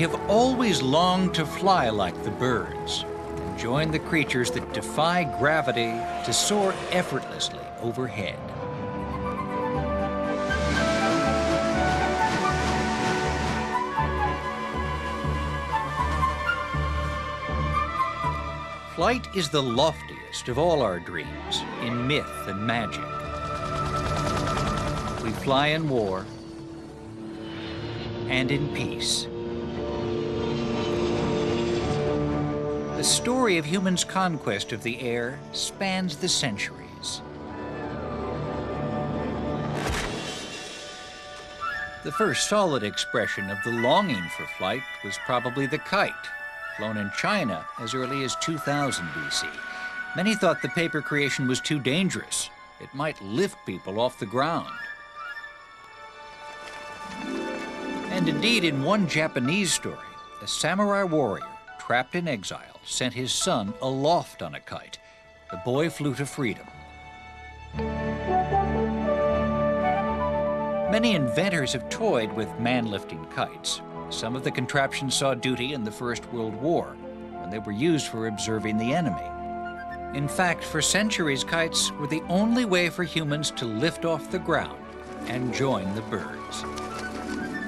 have always longed to fly like the birds and join the creatures that defy gravity to soar effortlessly overhead. Flight is the loftiest of all our dreams in myth and magic. We fly in war and in peace. The story of humans' conquest of the air spans the centuries. The first solid expression of the longing for flight was probably the kite, flown in China as early as 2000 BC. Many thought the paper creation was too dangerous. It might lift people off the ground. And indeed, in one Japanese story, a samurai warrior trapped in exile sent his son aloft on a kite. The boy flew to freedom. Many inventors have toyed with man-lifting kites. Some of the contraptions saw duty in the First World War, when they were used for observing the enemy. In fact, for centuries, kites were the only way for humans to lift off the ground and join the birds.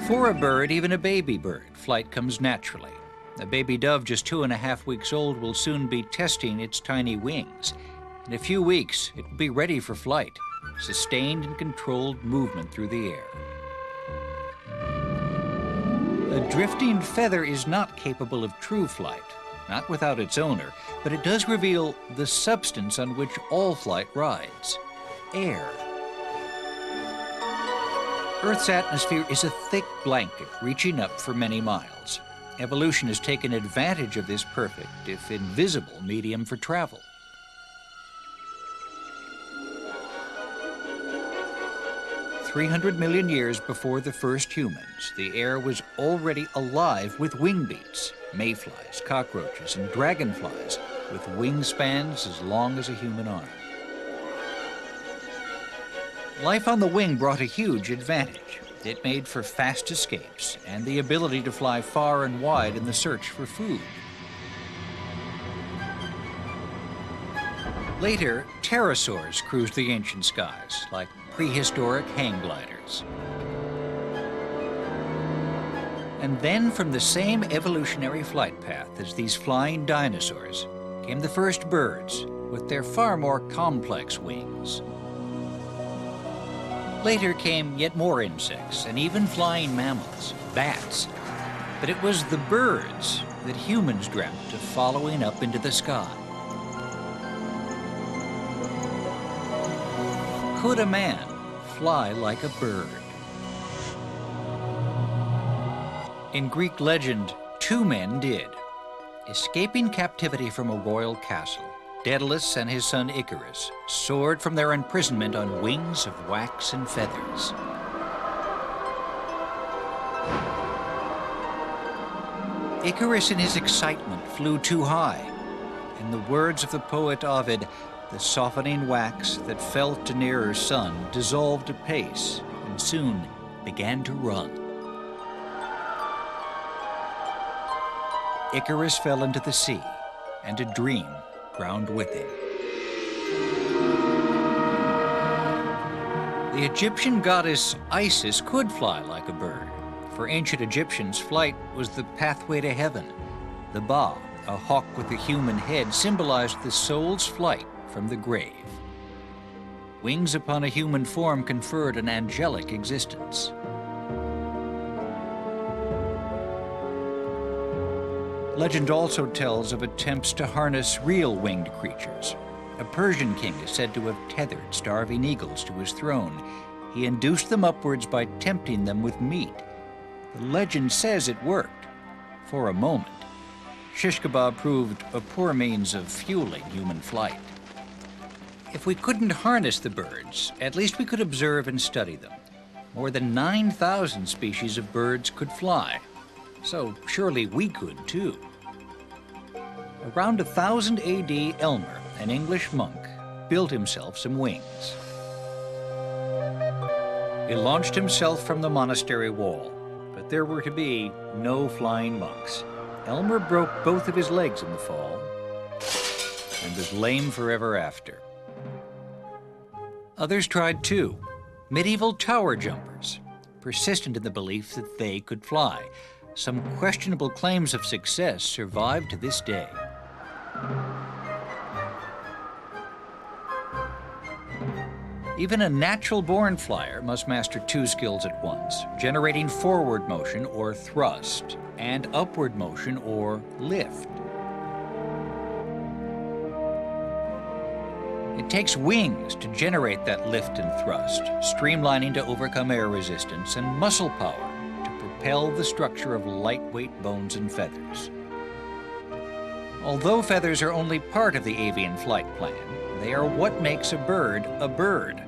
For a bird, even a baby bird, flight comes naturally. A baby dove just 2.5 weeks old will soon be testing its tiny wings. In a few weeks, it will be ready for flight, sustained and controlled movement through the air. A drifting feather is not capable of true flight, not without its owner, but it does reveal the substance on which all flight rides: air. Earth's atmosphere is a thick blanket reaching up for many miles. Evolution has taken advantage of this perfect, if invisible, medium for travel. "300 million years before the first humans, the air was already alive with wing beats, mayflies, cockroaches, and dragonflies with wingspans as long as a human arm. Life on the wing brought a huge advantage. It made for fast escapes and the ability to fly far and wide in the search for food. Later, pterosaurs cruised the ancient skies, like prehistoric hang gliders. And then, from the same evolutionary flight path as these flying dinosaurs, came the first birds with their far more complex wings. Later came yet more insects and even flying mammals, bats. But it was the birds that humans dreamt of following up into the sky. Could a man fly like a bird? In Greek legend, 2 men did. Escaping captivity from a royal castle, Daedalus and his son Icarus soared from their imprisonment on wings of wax and feathers. Icarus in his excitement flew too high. In the words of the poet Ovid, the softening wax that felt the nearer sun dissolved apace and soon began to run. Icarus fell into the sea, and a dream drowned with him. The Egyptian goddess Isis could fly like a bird. For ancient Egyptians, flight was the pathway to heaven. The Ba, a hawk with a human head, symbolized the soul's flight from the grave. Wings upon a human form conferred an angelic existence. Legend also tells of attempts to harness real winged creatures. A Persian king is said to have tethered starving eagles to his throne. He induced them upwards by tempting them with meat. The legend says it worked, for a moment. Shish kebab proved a poor means of fueling human flight. If we couldn't harness the birds, at least we could observe and study them. More than 9,000 species of birds could fly, so surely we could too. Around 1000 AD, Elmer, an English monk, built himself some wings. He launched himself from the monastery wall, but there were to be no flying monks. Elmer broke both of his legs in the fall and was lame forever after. Others tried too. Medieval tower jumpers, persistent in the belief that they could fly. Some questionable claims of success survive to this day. Even a natural-born flyer must master two skills at once, generating forward motion, or thrust, and upward motion, or lift. It takes wings to generate that lift and thrust, streamlining to overcome air resistance, and muscle power to propel the structure of lightweight bones and feathers. Although feathers are only part of the avian flight plan, they are what makes a bird a bird.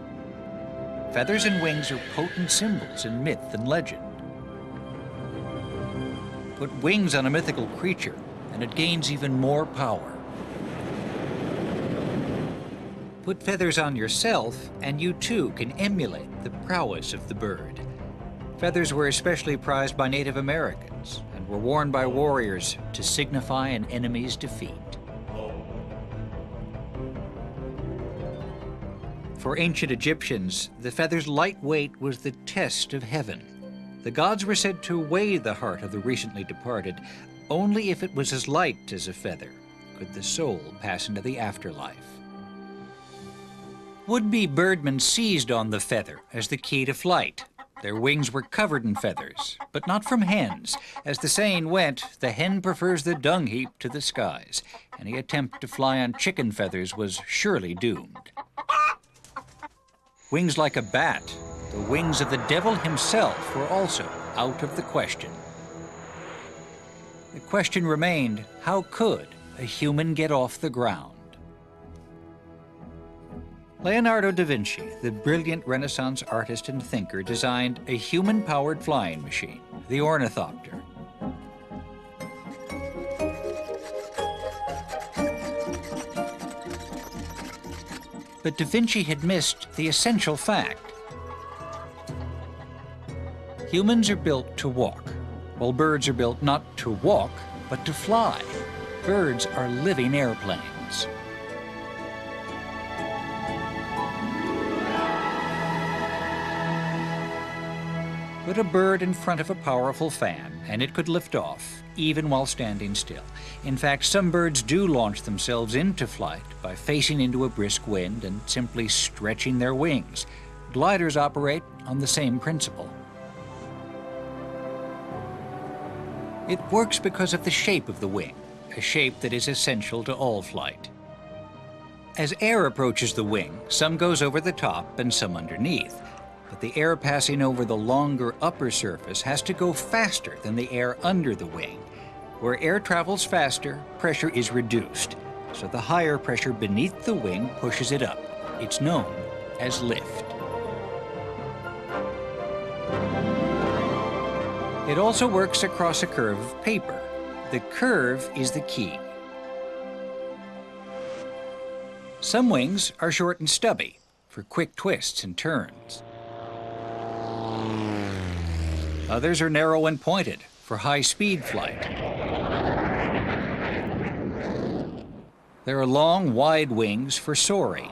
Feathers and wings are potent symbols in myth and legend. Put wings on a mythical creature, and it gains even more power. Put feathers on yourself, and you too can emulate the prowess of the bird. Feathers were especially prized by Native Americans and were worn by warriors to signify an enemy's defeat. For ancient Egyptians, the feather's light weight was the test of heaven. The gods were said to weigh the heart of the recently departed. Only if it was as light as a feather could the soul pass into the afterlife. Would-be birdmen seized on the feather as the key to flight. Their wings were covered in feathers, but not from hens. As the saying went, the hen prefers the dung heap to the skies. Any attempt to fly on chicken feathers was surely doomed. Wings like a bat, the wings of the devil himself, were also out of the question. The question remained, how could a human get off the ground? Leonardo da Vinci, the brilliant Renaissance artist and thinker, designed a human-powered flying machine, the ornithopter. But da Vinci had missed the essential fact. Humans are built to walk, while birds are built not to walk, but to fly. Birds are living airplanes. Put a bird in front of a powerful fan, and it could lift off, even while standing still. In fact, some birds do launch themselves into flight by facing into a brisk wind and simply stretching their wings. Gliders operate on the same principle. It works because of the shape of the wing, a shape that is essential to all flight. As air approaches the wing, some goes over the top and some underneath. But the air passing over the longer upper surface has to go faster than the air under the wing. Where air travels faster, pressure is reduced, so the higher pressure beneath the wing pushes it up. It's known as lift. It also works across a curve of paper. The curve is the key. Some wings are short and stubby for quick twists and turns. Others are narrow and pointed for high-speed flight. There are long, wide wings for soaring,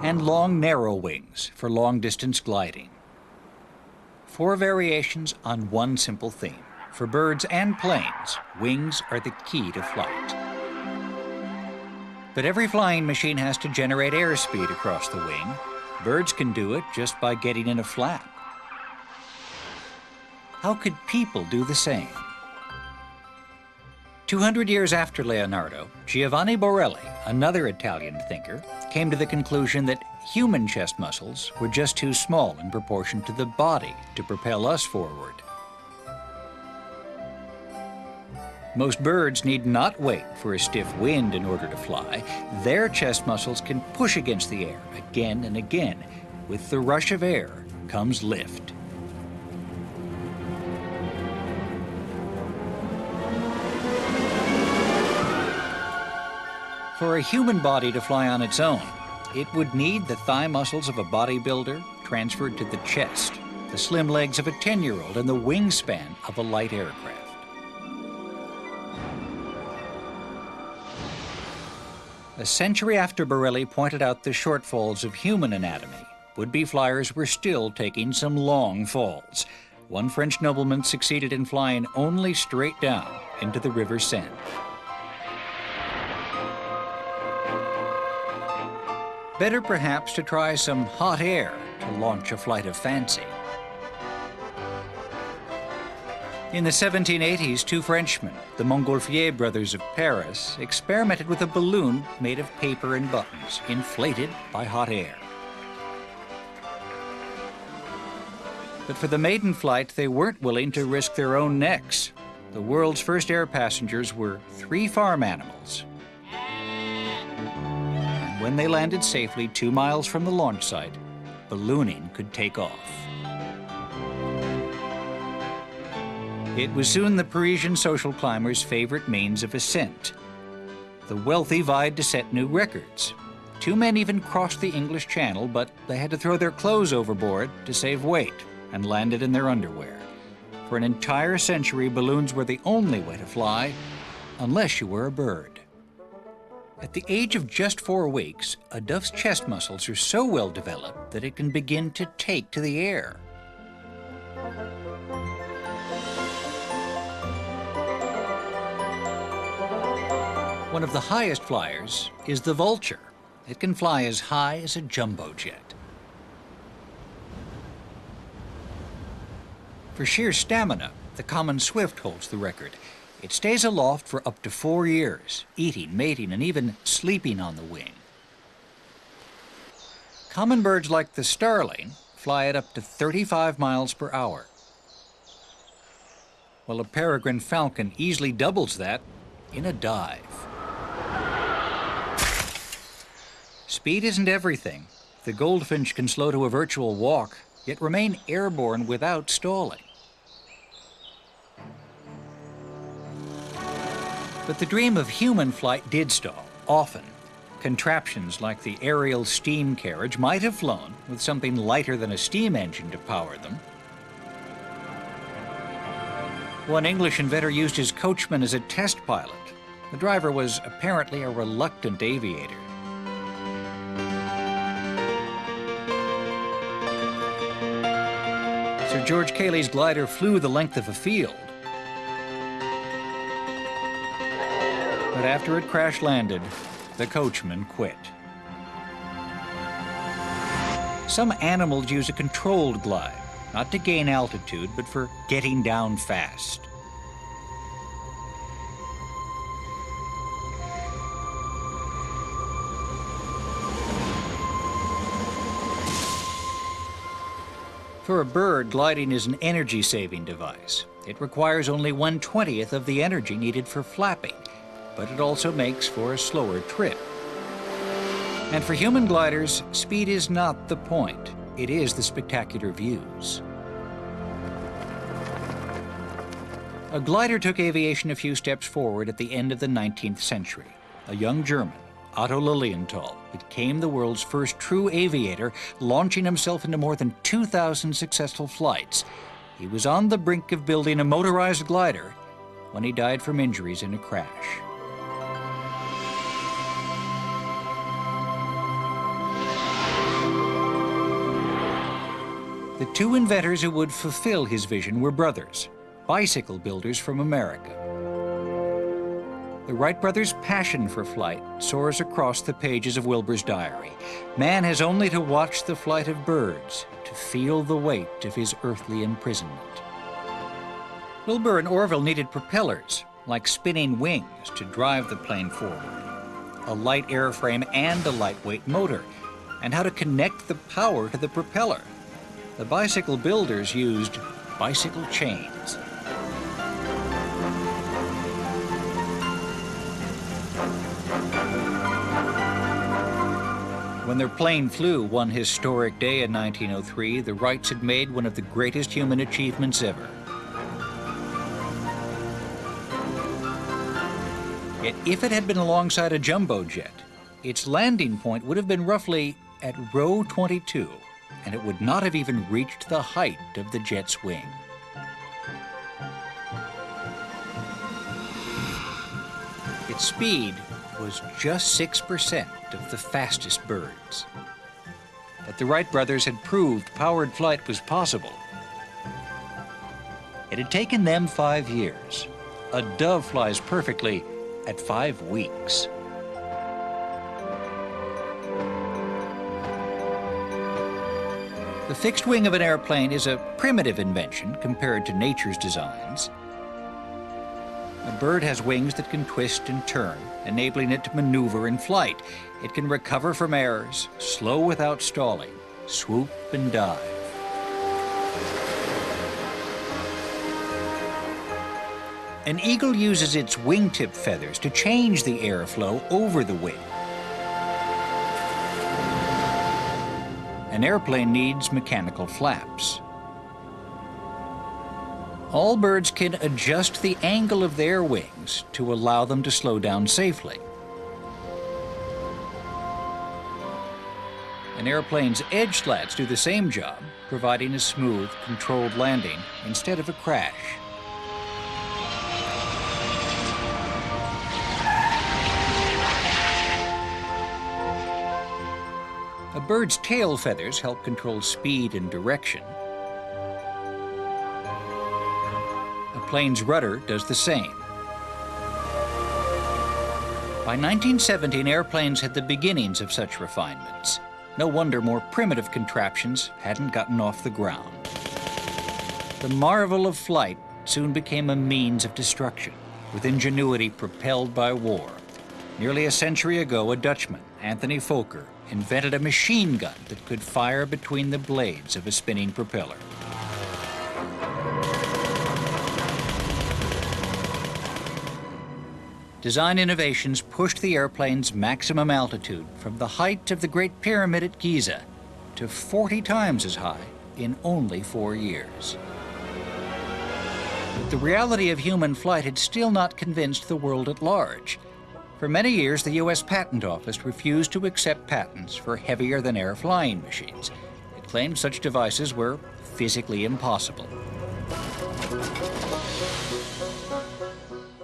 and long, narrow wings for long-distance gliding. 4 variations on one simple theme. For birds and planes, wings are the key to flight. But every flying machine has to generate airspeed across the wing. Birds can do it just by getting in a flap. How could people do the same? 200 years after Leonardo, Giovanni Borelli, another Italian thinker, came to the conclusion that human chest muscles were just too small in proportion to the body to propel us forward. Most birds need not wait for a stiff wind in order to fly. Their chest muscles can push against the air again and again. With the rush of air comes lift. For a human body to fly on its own, it would need the thigh muscles of a bodybuilder transferred to the chest, the slim legs of a 10-year-old and the wingspan of a light aircraft. A century after Borelli pointed out the shortfalls of human anatomy, would-be flyers were still taking some long falls. One French nobleman succeeded in flying only straight down into the River Seine. Better perhaps to try some hot air to launch a flight of fancy. In the 1780s, two Frenchmen, the Montgolfier brothers of Paris, experimented with a balloon made of paper and buttons, inflated by hot air. But for the maiden flight, they weren't willing to risk their own necks. The world's first air passengers were 3 farm animals. And when they landed safely 2 miles from the launch site, ballooning could take off. It was soon the Parisian social climber's favorite means of ascent. The wealthy vied to set new records. 2 men even crossed the English Channel, but they had to throw their clothes overboard to save weight and landed in their underwear. For an entire century, balloons were the only way to fly, unless you were a bird. At the age of just 4 weeks, a dove's chest muscles are so well developed that it can begin to take to the air. One of the highest flyers is the vulture. It can fly as high as a jumbo jet. For sheer stamina, the common swift holds the record. It stays aloft for up to 4 years, eating, mating, and even sleeping on the wing. Common birds like the starling fly at up to 35 miles per hour, while a peregrine falcon easily doubles that in a dive. Speed isn't everything. The goldfinch can slow to a virtual walk, yet remain airborne without stalling. But the dream of human flight did stall, often. Contraptions like the aerial steam carriage might have flown with something lighter than a steam engine to power them. One English inventor used his coachman as a test pilot. The driver was apparently a reluctant aviator. Sir George Cayley's glider flew the length of a field. But after it crash-landed, the coachman quit. Some animals use a controlled glide, not to gain altitude, but for getting down fast. For a bird, gliding is an energy-saving device. It requires only 1/20th of the energy needed for flapping, but it also makes for a slower trip. And for human gliders, speed is not the point. It is the spectacular views. A glider took aviation a few steps forward at the end of the 19th century. A young German, Otto Lilienthal, became the world's first true aviator, launching himself into more than 2,000 successful flights. He was on the brink of building a motorized glider when he died from injuries in a crash. The two inventors who would fulfill his vision were brothers, bicycle builders from America. The Wright brothers' passion for flight soars across the pages of Wilbur's diary. Man has only to watch the flight of birds to feel the weight of his earthly imprisonment. Wilbur and Orville needed propellers, like spinning wings, to drive the plane forward, a light airframe and a lightweight motor, and how to connect the power to the propeller. The bicycle builders used bicycle chains. When their plane flew one historic day in 1903, the Wrights had made one of the greatest human achievements ever. Yet if it had been alongside a jumbo jet, its landing point would have been roughly at row 22, and it would not have even reached the height of the jet's wing. Its speed was just 6% of the fastest birds. But the Wright brothers had proved powered flight was possible. It had taken them 5 years. A dove flies perfectly at 5 weeks. The fixed wing of an airplane is a primitive invention compared to nature's designs. A bird has wings that can twist and turn, enabling it to maneuver in flight. It can recover from errors, slow without stalling, swoop and dive. An eagle uses its wingtip feathers to change the airflow over the wing. An airplane needs mechanical flaps. All birds can adjust the angle of their wings to allow them to slow down safely. An airplane's edge slats do the same job, providing a smooth, controlled landing instead of a crash. A bird's tail feathers help control speed and direction. A plane's rudder does the same. By 1917, airplanes had the beginnings of such refinements. No wonder more primitive contraptions hadn't gotten off the ground. The marvel of flight soon became a means of destruction, with ingenuity propelled by war. Nearly a century ago, a Dutchman, Anthony Fokker, invented a machine gun that could fire between the blades of a spinning propeller. Design innovations pushed the airplane's maximum altitude from the height of the Great Pyramid at Giza to 40 times as high in only 4 years. But the reality of human flight had still not convinced the world at large. For many years, the U.S. Patent Office refused to accept patents for heavier-than-air flying machines. It claimed such devices were physically impossible.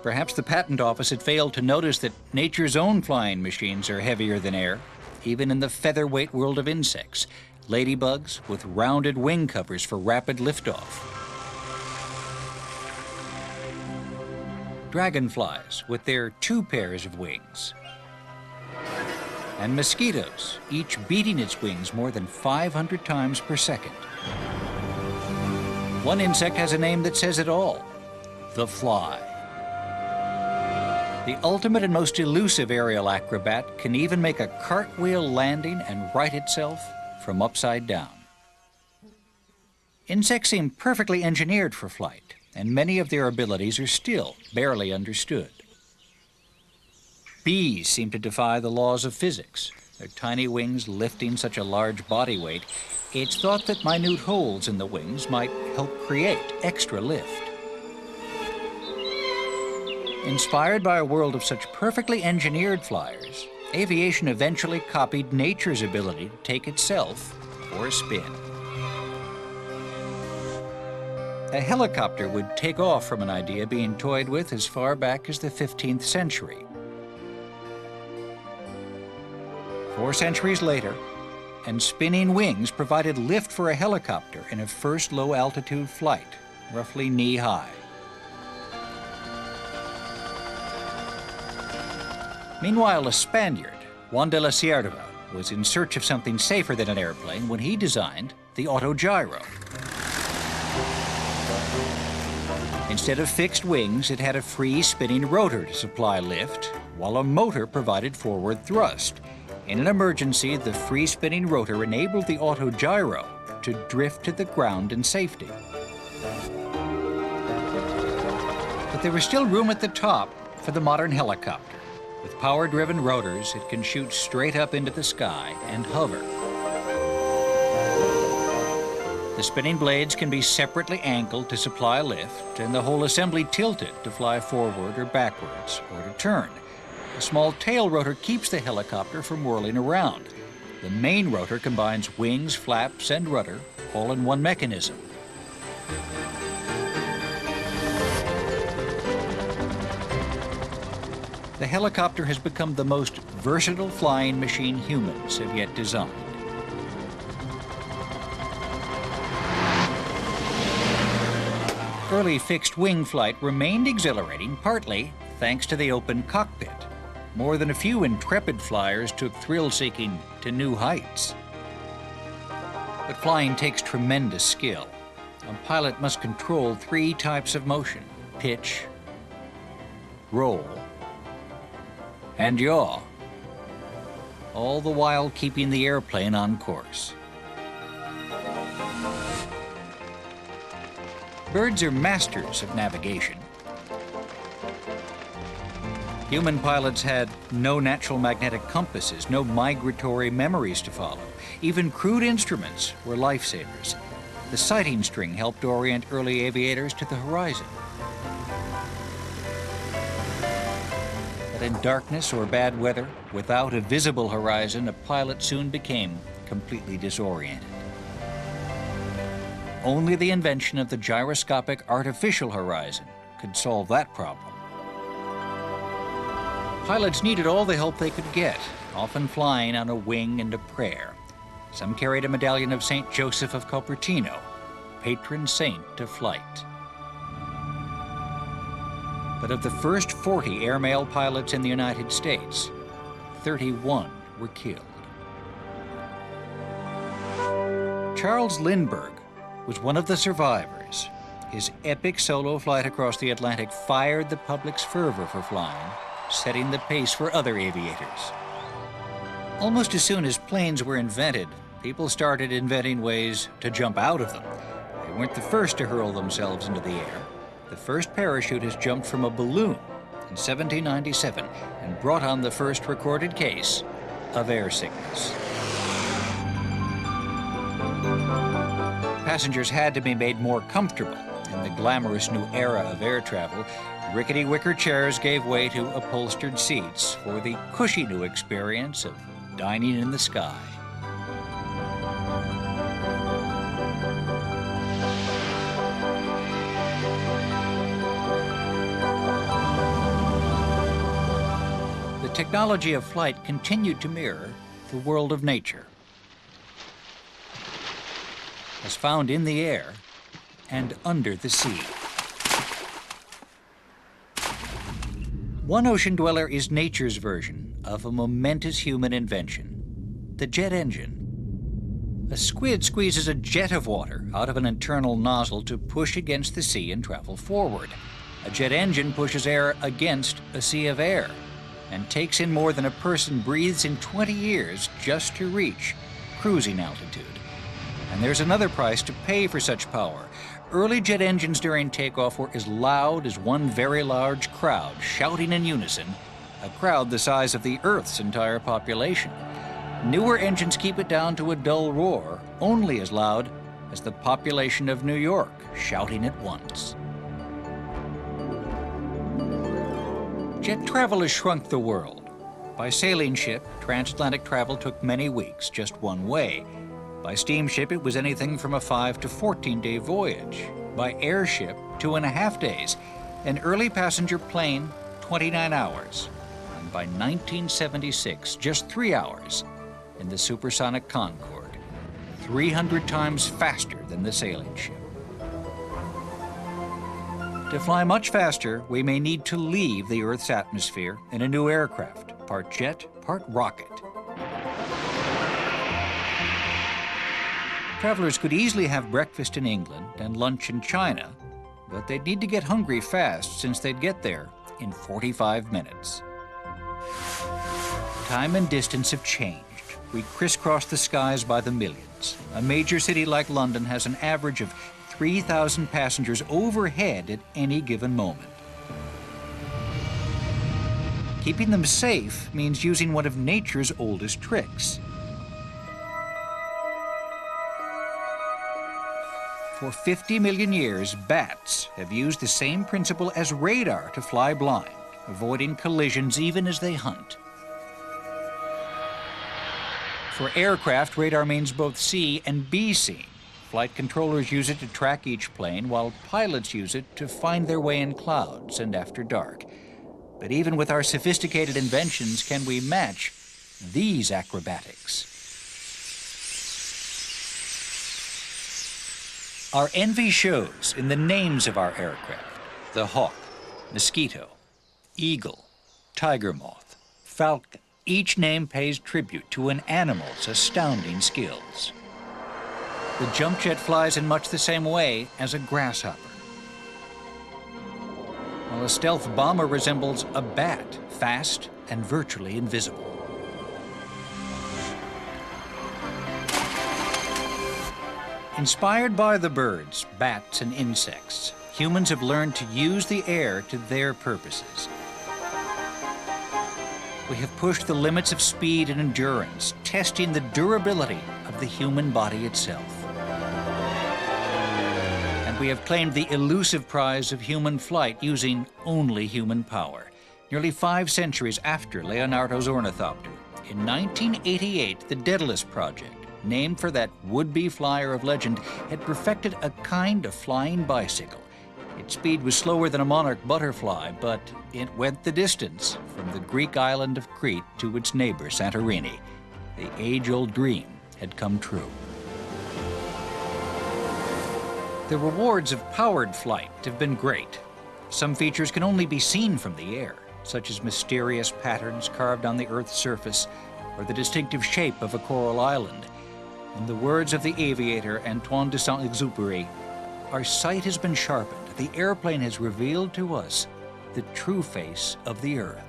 Perhaps the Patent Office had failed to notice that nature's own flying machines are heavier than air, even in the featherweight world of insects. Ladybugs with rounded wing covers for rapid liftoff. Dragonflies with their 2 pairs of wings. And mosquitoes, each beating its wings more than 500 times per second. One insect has a name that says it all: the fly. The ultimate and most elusive aerial acrobat can even make a cartwheel landing and right itself from upside down. Insects seem perfectly engineered for flight, and many of their abilities are still barely understood. Bees seem to defy the laws of physics, their tiny wings lifting such a large body weight. It's thought that minute holes in the wings might help create extra lift. Inspired by a world of such perfectly engineered flyers, aviation eventually copied nature's ability to take itself for a spin. A helicopter would take off from an idea being toyed with as far back as the 15th century. 4 centuries later, and spinning wings provided lift for a helicopter in a first low-altitude flight, roughly knee-high. Meanwhile, a Spaniard, Juan de la Cierva, was in search of something safer than an airplane when he designed the autogyro. Instead of fixed wings, it had a free spinning rotor to supply lift, while a motor provided forward thrust. In an emergency, the free spinning rotor enabled the autogyro to drift to the ground in safety. But there was still room at the top for the modern helicopter. With power-driven rotors, it can shoot straight up into the sky and hover. The spinning blades can be separately angled to supply lift, and the whole assembly tilted to fly forward or backwards or to turn. A small tail rotor keeps the helicopter from whirling around. The main rotor combines wings, flaps, and rudder, all in one mechanism. The helicopter has become the most versatile flying machine humans have yet designed. Early fixed-wing flight remained exhilarating, partly thanks to the open cockpit. More than a few intrepid flyers took thrill-seeking to new heights. But flying takes tremendous skill. A pilot must control 3 types of motion: pitch, roll, and yaw, all the while keeping the airplane on course. Birds are masters of navigation. Human pilots had no natural magnetic compasses, no migratory memories to follow. Even crude instruments were lifesavers. The sighting string helped orient early aviators to the horizon. But in darkness or bad weather, without a visible horizon, a pilot soon became completely disoriented. Only the invention of the gyroscopic artificial horizon could solve that problem. Pilots needed all the help they could get, often flying on a wing and a prayer. Some carried a medallion of St. Joseph of Cupertino, patron saint of flight. But of the first 40 airmail pilots in the United States, 31 were killed. Charles Lindbergh was one of the survivors. His epic solo flight across the Atlantic fired the public's fervor for flying, setting the pace for other aviators. Almost as soon as planes were invented, people started inventing ways to jump out of them. They weren't the first to hurl themselves into the air. The first parachutist jumped from a balloon in 1797 and brought on the first recorded case of air sickness. Passengers had to be made more comfortable. In the glamorous new era of air travel, rickety wicker chairs gave way to upholstered seats for the cushy new experience of dining in the sky. The technology of flight continued to mirror the world of nature, as found in the air and under the sea. One ocean dweller is nature's version of a momentous human invention, the jet engine. A squid squeezes a jet of water out of an internal nozzle to push against the sea and travel forward. A jet engine pushes air against a sea of air and takes in more than a person breathes in 20 years just to reach cruising altitude. And there's another price to pay for such power. Early jet engines during takeoff were as loud as one very large crowd, shouting in unison, a crowd the size of the Earth's entire population. Newer engines keep it down to a dull roar, only as loud as the population of New York, shouting at once. Jet travel has shrunk the world. By sailing ship, transatlantic travel took many weeks, just one way. By steamship, it was anything from a 5 to 14-day voyage. By airship, 2.5 days. An early passenger plane, 29 hours. And by 1976, just 3 hours in the supersonic Concorde, 300 times faster than the sailing ship. To fly much faster, we may need to leave the Earth's atmosphere in a new aircraft, part jet, part rocket. Travelers could easily have breakfast in England and lunch in China, but they'd need to get hungry fast since they'd get there in 45 minutes. Time and distance have changed. We crisscross the skies by the millions. A major city like London has an average of 3,000 passengers overhead at any given moment. Keeping them safe means using one of nature's oldest tricks. For 50 million years, bats have used the same principle as radar to fly blind, avoiding collisions even as they hunt. For aircraft, radar means both see and be seen. Flight controllers use it to track each plane, while pilots use it to find their way in clouds and after dark. But even with our sophisticated inventions, can we match these acrobatics? Our envy shows in the names of our aircraft: the Hawk, Mosquito, Eagle, Tiger Moth, Falcon. Each name pays tribute to an animal's astounding skills. The jump jet flies in much the same way as a grasshopper, while a stealth bomber resembles a bat, fast and virtually invisible. Inspired by the birds, bats, and insects, humans have learned to use the air to their purposes. We have pushed the limits of speed and endurance, testing the durability of the human body itself. And we have claimed the elusive prize of human flight using only human power. Nearly 5 centuries after Leonardo's ornithopter, in 1988, the Daedalus Project, named for that would-be flyer of legend, had perfected a kind of flying bicycle. Its speed was slower than a monarch butterfly, but it went the distance from the Greek island of Crete to its neighbor, Santorini. The age-old dream had come true. The rewards of powered flight have been great. Some features can only be seen from the air, such as mysterious patterns carved on the Earth's surface or the distinctive shape of a coral island. In the words of the aviator Antoine de Saint-Exupéry, our sight has been sharpened. The airplane has revealed to us the true face of the Earth.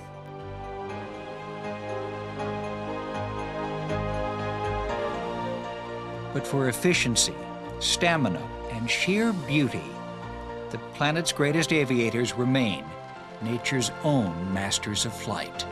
But for efficiency, stamina, and sheer beauty, the planet's greatest aviators remain nature's own masters of flight.